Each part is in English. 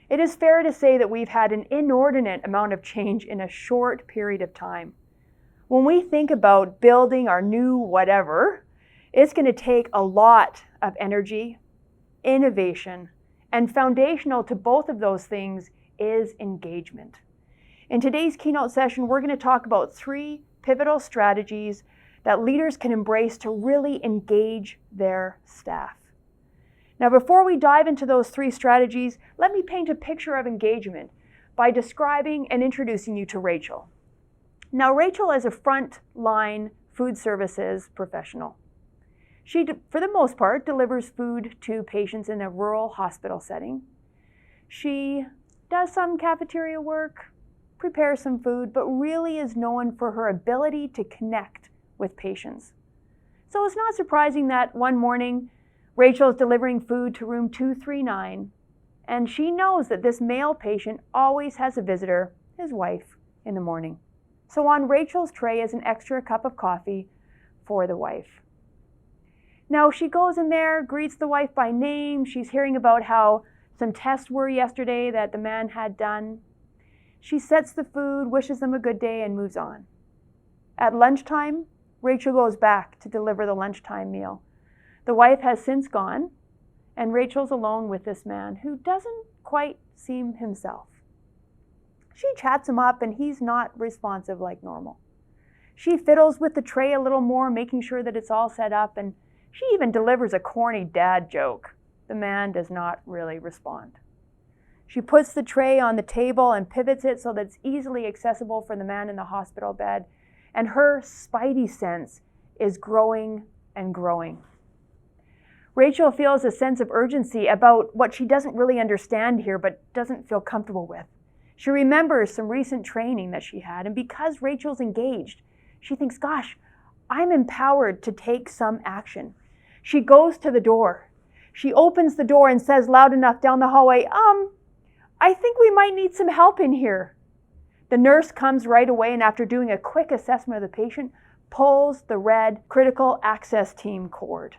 It is fair to say that we've had an inordinate amount of change in a short period of time. When we think about building our new whatever, it's going to take a lot of energy, innovation, and foundational to both of those things is engagement. In today's keynote session, we're going to talk about 3 pivotal strategies that leaders can embrace to really engage their staff. Now, before we dive into those 3 strategies, let me paint a picture of engagement by describing and introducing you to Rachel. Now, Rachel is a frontline food services professional. She, for the most part, delivers food to patients in a rural hospital setting. She does some cafeteria work, prepares some food, but really is known for her ability to connect with patients. So it's not surprising that one morning, Rachel is delivering food to room 239, and she knows that this male patient always has a visitor, his wife, in the morning. So on Rachel's tray is an extra cup of coffee for the wife. Now she goes in there, greets the wife by name. She's hearing about how some tests were yesterday that the man had done. She sets the food, wishes them a good day, and moves on. At lunchtime, Rachel goes back to deliver the lunchtime meal. The wife has since gone, and Rachel's alone with this man who doesn't quite seem himself. She chats him up, and he's not responsive like normal. She fiddles with the tray a little more, making sure that it's all set up, and she even delivers a corny dad joke. The man does not really respond. She puts the tray on the table and pivots it so that it's easily accessible for the man in the hospital bed, and her spidey sense is growing and growing. Rachel feels a sense of urgency about what she doesn't really understand here but doesn't feel comfortable with. She remembers some recent training that she had, and because Rachel's engaged, she thinks, gosh, I'm empowered to take some action. She goes to the door. She opens the door and says loud enough down the hallway, I think we might need some help in here. The nurse comes right away, and after doing a quick assessment of the patient, pulls the red critical access team cord.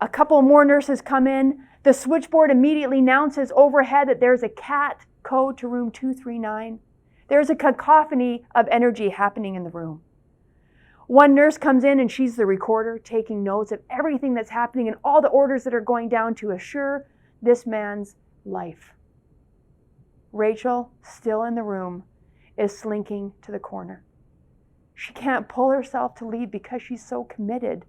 A couple more nurses come in. The switchboard immediately announces overhead that there's a CAT code to room 239. There's a cacophony of energy happening in the room. One nurse comes in and she's the recorder, taking notes of everything that's happening and all the orders that are going down to assure this man's life. Rachel, still in the room, is slinking to the corner. She can't pull herself to leave because she's so committed.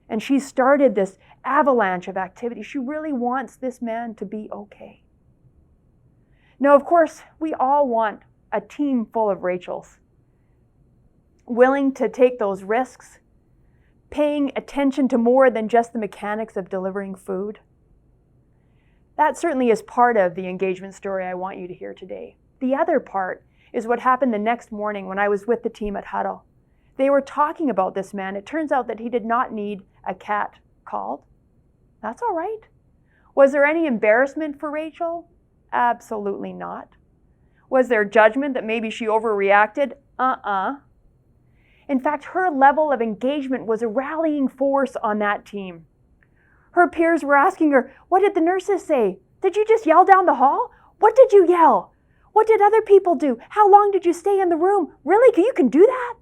And she started this avalanche of activity. She really wants this man to be okay. Now, of course, we all want a team full of Rachels, willing to take those risks, paying attention to more than just the mechanics of delivering food. That certainly is part of the engagement story I want you to hear today. The other part is what happened the next morning when I was with the team at Huddle. They were talking about this man. It turns out that he did not need a CAT called. That's all right. Was there any embarrassment for Rachel? Absolutely not. Was there judgment that maybe she overreacted? In fact, her level of engagement was a rallying force on that team. Her peers were asking her, what did the nurses say? Did you just yell down the hall? What did you yell? What did other people do? How long did you stay in the room? Really? You can do that?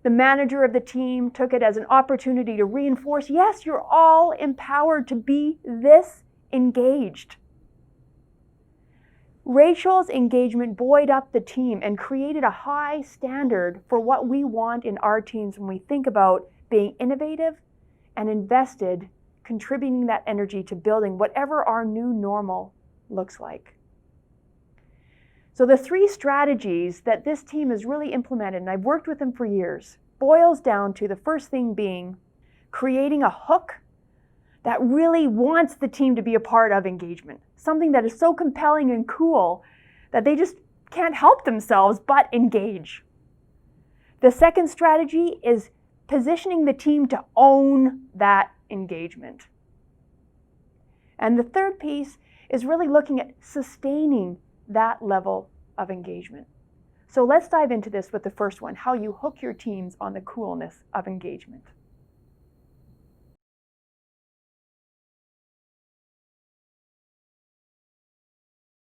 The manager of the team took it as an opportunity to reinforce, yes, you're all empowered to be this engaged. Rachel's engagement buoyed up the team and created a high standard for what we want in our teams when we think about being innovative and invested, contributing that energy to building whatever our new normal looks like. So the 3 strategies that this team has really implemented, and I've worked with them for years, boils down to the first thing being creating a hook that really wants the team to be a part of engagement. Something that is so compelling and cool that they just can't help themselves but engage. The second strategy is positioning the team to own that engagement. And the third piece is really looking at sustaining that level of engagement. So let's dive into this with the first one, how you hook your teams on the coolness of engagement.